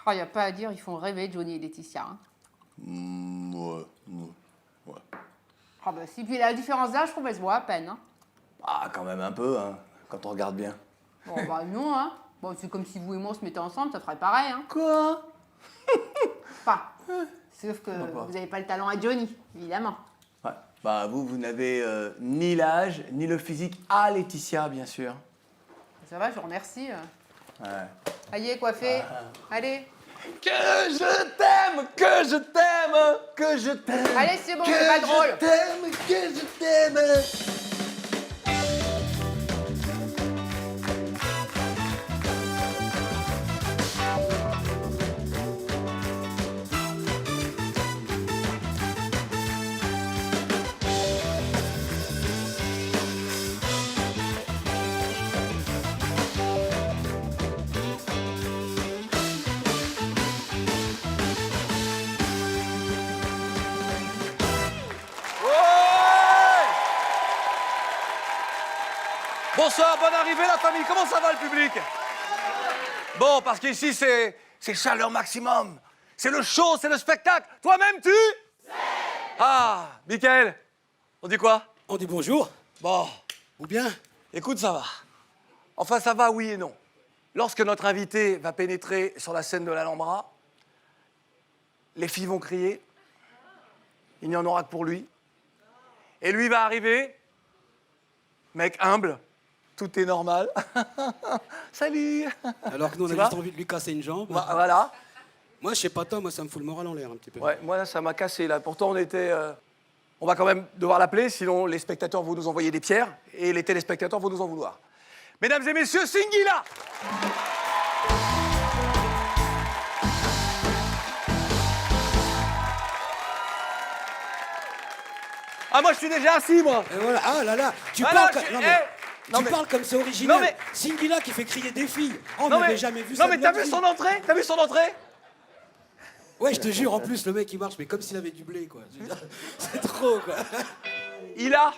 Oh, y a pas à dire, ils font rêver Johnny et Laetitia. Hein. Ouais. Ah bah si, puis la différence d'âge, je trouve, elle se voit à peine. Hein. Ah, quand même un peu, hein, quand on regarde bien. Bon, bah non, hein. Bon, c'est comme si vous et moi on se mettait ensemble, ça ferait pareil, hein. Quoi? Pas. Sauf que vous n'avez pas le talent à Johnny, évidemment. Ouais. Bah, vous n'avez ni l'âge, ni le physique à Laetitia, bien sûr. Ça va, je vous remercie. Ouais. Allez, coiffé. Allez. Que je t'aime, que je t'aime, que je t'aime. Allez, c'est bon, c'est pas drôle. Que je t'aime. Bonsoir, bonne arrivée la famille, comment ça va le public? Bon, parce qu'ici c'est chaleur maximum, c'est le show, c'est le spectacle. Toi-même tu? Ah, Mickaël, on dit quoi? On dit bonjour. Bon, Ou bien? écoute, ça va. Enfin, ça va, oui et non. Lorsque notre invité va pénétrer sur la scène de l'Alhambra, les filles vont crier, il n'y en aura que pour lui. Et lui va arriver, mec humble, tout est normal. Salut. Alors que nous, on Tu a vois juste envie de lui casser une jambe. Voilà. Moi, je sais pas toi, moi, ça me fout le moral en l'air un petit peu. Ouais, moi, ça m'a cassé, là. Pourtant, on était... On va quand même devoir l'appeler, sinon les spectateurs vont nous envoyer des pierres et les téléspectateurs vont nous en vouloir. Mesdames et messieurs, Singila! Ah, moi, je suis déjà assis, moi. Et voilà, ah là là, tu Ah parles non, comme... je- non, eh, mais... non, tu mais- parles comme c'est original. Non, mais- Singila qui fait crier des filles. Oh, on Non, n'avait mais, jamais vu non, ça. mais de t'as notre vu vie. son entrée? T'as vu son entrée? Ouais, je te jure, en plus, le mec, il marche, mais comme s'il avait du blé, quoi. Je veux dire, c'est trop, quoi. Il a...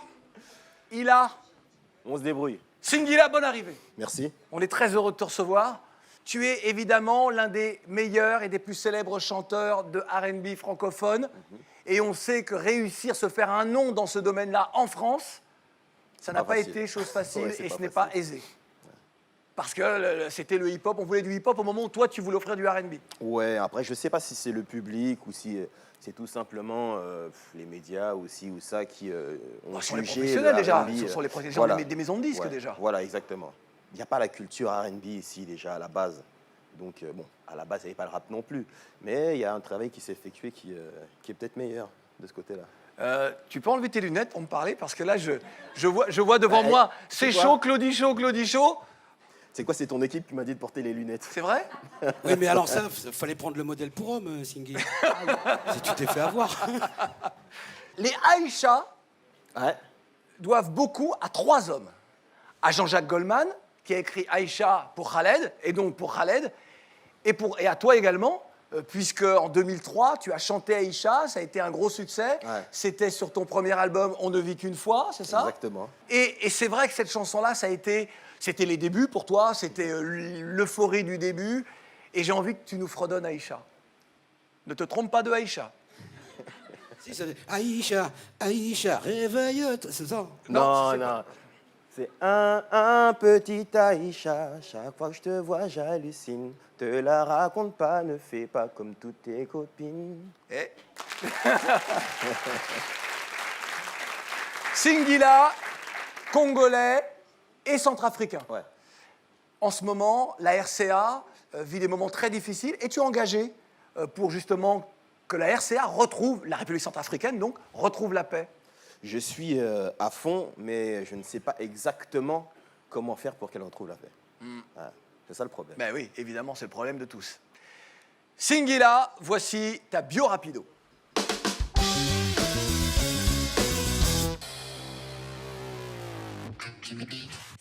On se débrouille. Singila, bonne arrivée. Merci. On est très heureux de te recevoir. Tu es évidemment l'un des meilleurs et des plus célèbres chanteurs de R&B francophone. Et on sait que réussir, se faire un nom dans ce domaine-là en France, ça n'a Pas pas facile. été chose facile Ouais, c'est et pas ce n'est facile. pas aisé. Parce que c'était le hip-hop, on voulait du hip-hop au moment où toi, tu voulais offrir du R&B. Ouais, après, je sais pas si c'est le public ou si c'est tout simplement les médias ou ci ou ça qui ont Ce sont les jugé professionnels le déjà, R&B, ce sont les professionnels voilà. des maisons de disques Ouais, déjà. Voilà, exactement. Il n'y a pas la culture R&B ici déjà à la base. Donc, bon, à la base, il n'y avait pas le rap non plus. Mais il y a un travail qui s'est effectué qui est peut-être meilleur de ce côté-là. Tu peux enlever tes lunettes pour me parler parce que là, je vois devant moi, c'est quoi chaud, Claudie chaud. C'est quoi, c'est ton équipe qui m'a dit de porter les lunettes? C'est vrai? Oui, mais alors ça, fallait prendre le modèle pour homme, Singy. Si tu t'es fait avoir. Les Aïcha Ouais. doivent beaucoup à 3 hommes. À Jean-Jacques Goldman, qui a écrit Aïcha pour Khaled, et donc pour Khaled, et à toi également, puisque en 2003, tu as chanté Aïcha, ça a été un gros succès. Ouais. C'était sur ton premier album On ne vit qu'une fois, c'est ça? Exactement. Et c'est vrai que cette chanson-là, c'était les débuts pour toi, c'était l'euphorie du début, et j'ai envie que tu nous fredonnes Aïcha. Ne te trompe pas de Aïcha. Si, ça fait Aïcha, Aïcha, réveille-toi. C'est ça. Non, c'est non. C'est un petit Aïcha. Chaque fois que je te vois, j'hallucine. Te la raconte pas, ne fais pas comme toutes tes copines. Eh. Singila, congolais et centrafricain. Ouais. En ce moment, la RCA vit des moments très difficiles. Es-tu engagé pour justement que la RCA retrouve, la République centrafricaine donc, retrouve la paix? Je suis à fond, mais je ne sais pas exactement comment faire pour qu'elle retrouve la paix. Voilà. C'est ça le problème. Ben oui, évidemment, c'est le problème de tous. Singila, voici ta bio rapido.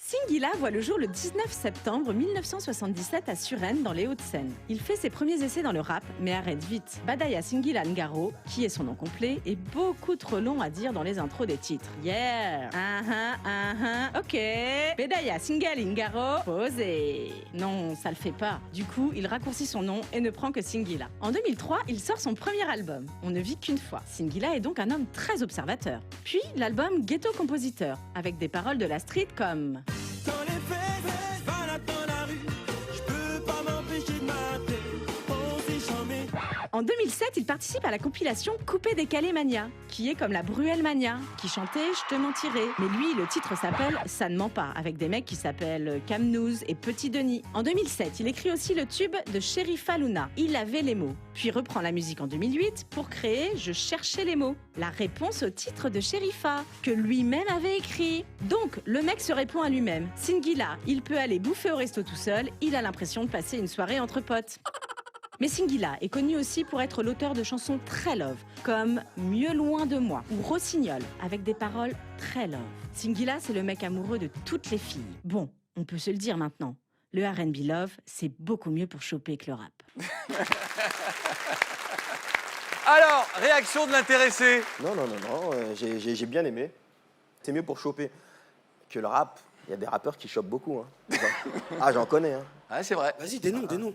Singila voit le jour le 19 septembre 1977 à Suresnes, dans les Hauts-de-Seine. Il fait ses premiers essais dans le rap, mais arrête vite. Badaya Singila Ngaro, qui est son nom complet, est beaucoup trop long à dire dans les intros des titres. Yeah! Ok. Badaya Singila Ngaro, posé. Non, ça le fait pas. Du coup, il raccourcit son nom et ne prend que Singila. En 2003, il sort son premier album. On ne vit qu'une fois. Singila est donc un homme très observateur. Puis, l'album Ghetto Compositeur, avec des paroles de la street comme... Dans les faits, balade dans la rue, je peux pas m'empêcher de m'appeler, posé jamais. En 2007, il participe à la compilation Coupé décalé mania, qui est comme la Bruelle mania, qui chantait Je te mentirai. Mais lui, le titre s'appelle Ça ne ment pas, avec des mecs qui s'appellent Camnouz et Petit Denis. En 2007, il écrit aussi le tube de Sherifa Luna, Il avait les mots. Puis reprend la musique en 2008 pour créer Je cherchais les mots, la réponse au titre de Sherifa, que lui-même avait écrit. Donc, le mec se répond à lui-même. Singila, il peut aller bouffer au resto tout seul, il a l'impression de passer une soirée entre potes. Mais Singila est connu aussi pour être l'auteur de chansons très love, comme Mieux loin de moi ou Rossignol, avec des paroles très love. Singila, c'est le mec amoureux de toutes les filles. Bon, on peut se le dire maintenant, le R&B love, c'est beaucoup mieux pour choper que le rap. Alors, réaction de l'intéressé. Non, j'ai bien aimé. C'est mieux pour choper que le rap. Il y a des rappeurs qui chopent beaucoup. Hein. Ah, j'en connais. Hein. Ah, c'est vrai. Vas-y, des noms.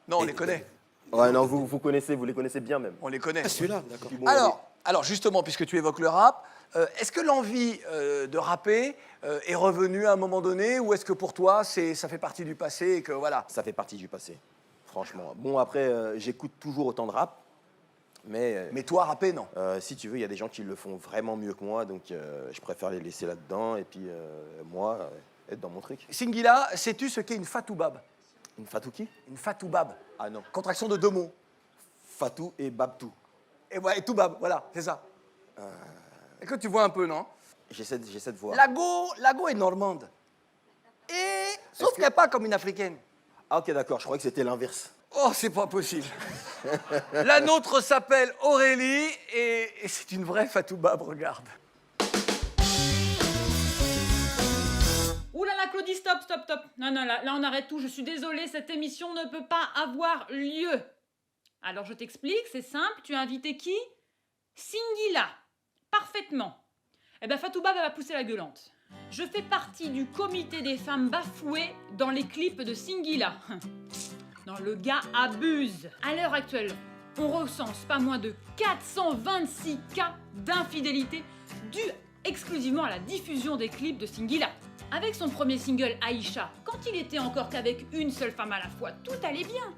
Non, on les connaît. Ouais, non, vous les connaissez bien même. On les connaît. Ah, celui-là, d'accord. Puis bon, Alors, justement, puisque tu évoques le rap, est-ce que l'envie de rapper est revenue à un moment donné, ou est-ce que pour toi, ça fait partie du passé et que voilà. ça fait partie du passé, franchement. Bon, après, j'écoute toujours autant de rap, mais toi, rapper, non. si tu veux, il y a des gens qui le font vraiment mieux que moi, donc je préfère les laisser là-dedans et puis moi, être dans mon truc. Singila, sais-tu ce qu'est une fatoubab? Une Fatouki? Une fatoubab. Ah non. Contraction de deux mots. Fatou et Babtou. Et ouais, et toubab, voilà, c'est ça. Et que tu vois un peu, non? J'essaie de voir. Lago est normande. Sauf qu'elle n'est pas comme une africaine. Ah ok, d'accord, je croyais que c'était l'inverse. Oh, c'est pas possible. La nôtre s'appelle Aurélie et c'est une vraie fatoubab, regarde. Ouh là là, Claudie, stop. Non, là on arrête tout. Je suis désolée, cette émission ne peut pas avoir lieu. Alors je t'explique, c'est simple. Tu as invité qui? Singila. Parfaitement. Eh ben Fatoubab, elle va pousser la gueulante. Je fais partie du comité des femmes bafouées dans les clips de Singila. Non, le gars abuse. À l'heure actuelle, on recense pas moins de 426 cas d'infidélité dus exclusivement à la diffusion des clips de Singila. Avec son premier single Aïcha, quand il était encore qu'avec une seule femme à la fois, tout allait bien.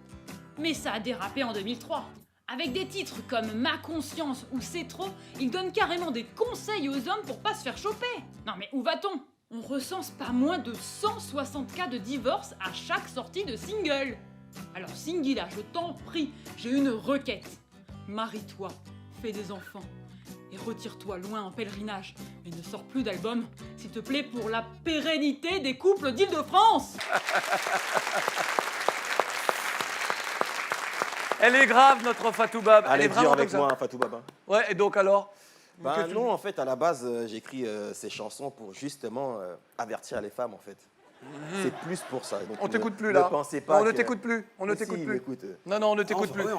Mais ça a dérapé en 2003. Avec des titres comme Ma conscience ou C'est trop, il donne carrément des conseils aux hommes pour pas se faire choper. Non mais où va-t-on? On recense pas moins de 160 cas de divorce à chaque sortie de single. Alors Singila, je t'en prie, j'ai une requête. Marie-toi, fais des enfants et retire-toi loin en pèlerinage. Et ne sors plus d'album, s'il te plaît, pour la pérennité des couples d'Île-de-France. Elle est grave, notre fatoubab. Elle est vraiment dure avec comme ça. moi, Fatou Baba. Ouais, et donc alors? Ben non, en fait, à la base, j'écris ces chansons pour justement avertir les femmes, en fait. C'est plus pour ça. Donc, On t'écoute plus ne là. pensez pas On ne que- t'écoute plus. On ne Mais si, t'écoute il plus. m'écoute. Non, on ne t'écoute plus. Ouais,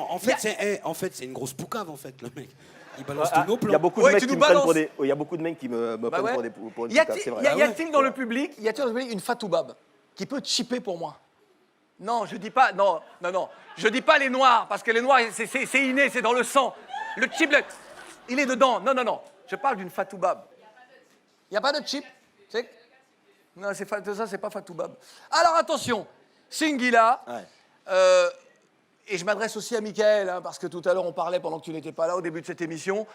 en fait, c'est une grosse poucave, en fait, le mec. Il balance Ah, tous nos il y a plans. beaucoup Ouais, de mecs tu qui nous me prennent pour balances. des. Il y a beaucoup de mecs qui me Bah prennent ouais. pour des pour une Y poucave, c'est vrai. Ah a-t-il dans le public, une fatoubab qui peut chipper pour moi? Non, je dis pas, non. Je dis pas les noirs, parce que les noirs, c'est inné, c'est dans le sang. Le chip, il est dedans. Non. Je parle d'une fatoubab. Il n'y a pas de chip? Non, ça, c'est pas fatoubab. Alors attention, Singila. Ouais. Et je m'adresse aussi à Mickaël, hein, parce que tout à l'heure on parlait pendant que tu n'étais pas là au début de cette émission.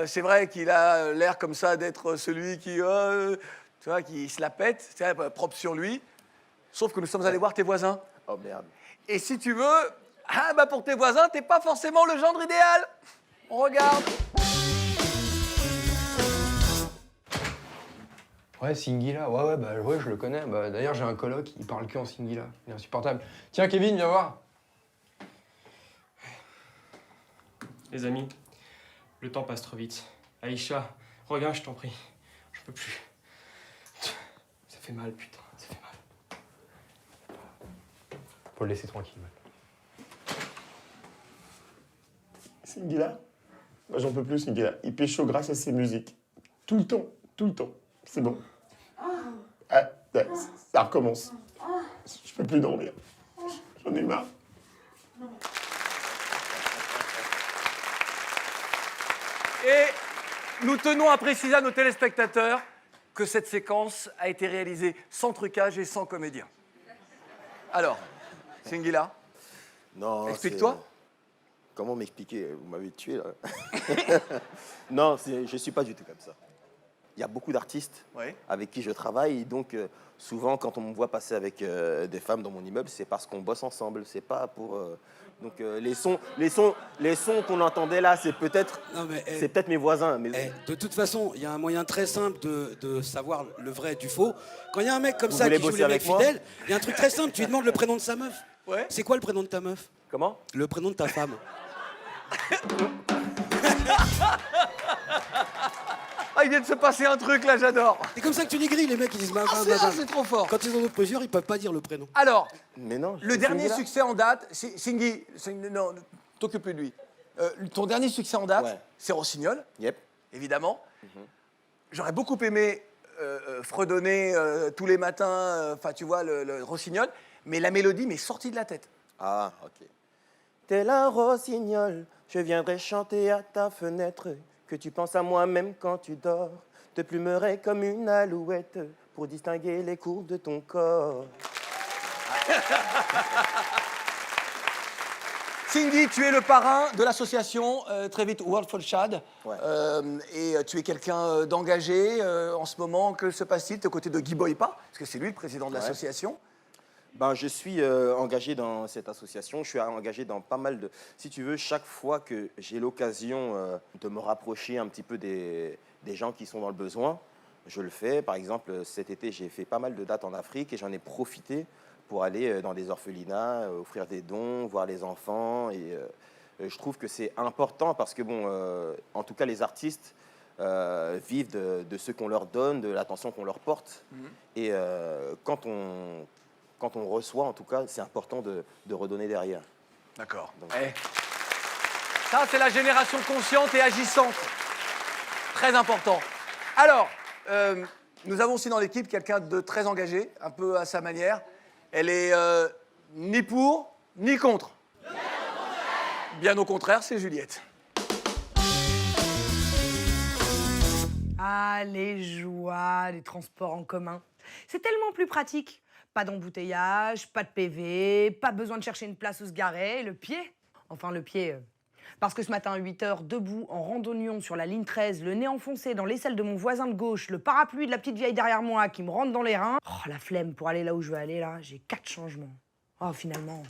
C'est vrai qu'il a l'air comme ça d'être celui qui, tu vois, qui se la pète, tu vois, propre sur lui. Sauf que nous sommes allés voir tes voisins. Oh merde. Et si tu veux, pour tes voisins, t'es pas forcément le gendre idéal. On regarde. Ouais, Singila, ouais, je le connais. Bah, d'ailleurs, j'ai un coloc, il parle que en Singila. Il est insupportable. Tiens, Kevin, viens voir. Les amis, le temps passe trop vite. Aïcha, reviens, je t'en prie. Je peux plus. Ça fait mal, putain. Faut le laisser tranquille. Singila, moi j'en peux plus, Singila. Il pécho grâce à ses musiques. Tout le temps, tout le temps. C'est bon. Ah, ça recommence. Je peux plus dormir. J'en ai marre. Et nous tenons à préciser à nos téléspectateurs que cette séquence a été réalisée sans trucage et sans comédien. Alors, Singila, Non, explique-toi. Comment m'expliquer? Vous m'avez tué, là. Non, je suis pas du tout comme ça. Il y a beaucoup d'artistes Ouais. avec qui je travaille. Et donc, souvent, quand on me voit passer avec des femmes dans mon immeuble, c'est parce qu'on bosse ensemble. C'est pas pour... Donc, les sons qu'on entendait là, c'est peut-être mes voisins. Mais... De toute façon, il y a un moyen très simple de savoir le vrai du faux. Quand il y a un mec comme ça voulez qui joue bosser les mecs avec moi fidèles, il y a un truc très simple. Tu lui demandes le prénom de sa meuf. Ouais. C'est quoi le prénom de ta meuf? Comment? Le prénom de ta femme. Ah, il vient de se passer un truc là, j'adore. C'est comme ça que tu les grilles, les mecs, ils disent ma femme, C'est trop fort. Quand ils ont d'autres plusieurs, ils peuvent pas dire le prénom. Alors, Mais non. le dernier Singila. succès en date, Singhi, non, ne t'occupe plus de lui. Ton dernier succès en date, Ouais. c'est Rossignol, Yep. évidemment. J'aurais beaucoup aimé fredonner tous les matins, enfin, tu vois, le Rossignol, mais la mélodie m'est sortie de la tête. Ah, ok. Tel un rossignol, je viendrai chanter à ta fenêtre, que tu penses à moi même quand tu dors, te plumerai comme une alouette pour distinguer les courbes de ton corps. Singhi, tu es le parrain de l'association très vite World for Chad. Ouais. Et tu es quelqu'un d'engagé en ce moment. Que se passe-t-il aux côtés de Guy Boypa? Parce que c'est lui le président de l'association. Ben, je suis engagé dans cette association. Je suis engagé dans pas mal de... Si tu veux, chaque fois que j'ai l'occasion de me rapprocher un petit peu des gens qui sont dans le besoin, je le fais. Par exemple, cet été, j'ai fait pas mal de dates en Afrique et j'en ai profité pour aller dans des orphelinats, offrir des dons, voir les enfants. Et je trouve que c'est important parce que, bon, en tout cas, les artistes vivent de ce qu'on leur donne, de l'attention qu'on leur porte. Et quand on reçoit, en tout cas, c'est important de redonner derrière. D'accord. Donc- Ça, c'est la génération consciente et agissante. Très important. Alors, nous avons aussi dans l'équipe quelqu'un de très engagé, un peu à sa manière. Elle est ni pour, ni contre. Bien au contraire, c'est Juliette. Ah, les joies, les transports en commun. C'est tellement plus pratique. Pas d'embouteillage, pas de PV, pas besoin de chercher une place où se garer. Le pied. Enfin, le pied. Parce que ce matin, à 8h, debout, en randonnion sur la ligne 13, le nez enfoncé dans l'aisselle de mon voisin de gauche, le parapluie de la petite vieille derrière moi qui me rentre dans les reins. Oh, la flemme pour aller là où je veux aller, là. J'ai 4 changements. Oh, finalement,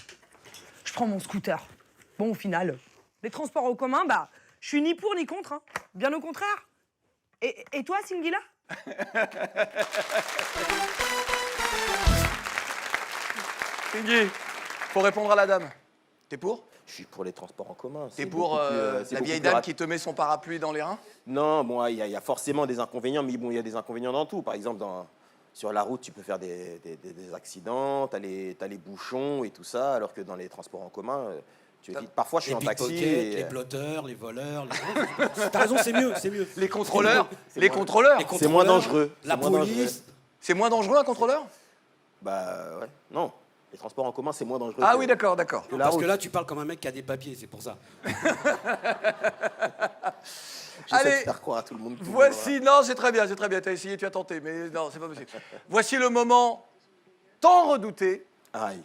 je prends mon scooter. Bon, au final, les transports en commun, bah, je suis ni pour ni contre. Hein. Bien au contraire. Et toi, Singila? Singhi, faut répondre à la dame. T'es pour? Je suis pour les transports en commun. T'es pour la vieille dame qui te met son parapluie dans les reins? Non, bon, il y a forcément des inconvénients, mais bon, il y a des inconvénients dans tout. Par exemple, sur la route, tu peux faire des accidents, t'as les bouchons et tout ça, alors que dans les transports en commun, tu évites. Parfois, je suis Les en taxi pickpockets, et... les blotteurs, les voleurs. T'as raison, c'est mieux, c'est mieux. Les contrôleurs, les moins- contrôleurs. Les C'est moins contrôleurs, dangereux. La c'est moins dangereux. police. C'est moins dangereux un contrôleur? Bah ouais, non. Les transports en commun, c'est moins dangereux. Ah que- oui, d'accord, d'accord. que la Parce route. que là, tu parles comme un mec qui a des papiers, c'est pour ça. J'essaie Allez, de faire croire à tout le monde. que- voici, non, c'est très bien, t'as essayé, tu as tenté, mais non, c'est pas possible. Voici le moment tant redouté, Aïe.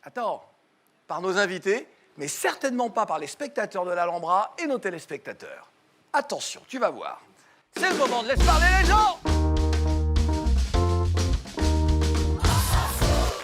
attends, par nos invités, mais certainement pas par les spectateurs de l'Alhambra et nos téléspectateurs. Attention, tu vas voir. C'est le moment de laisser parler les gens.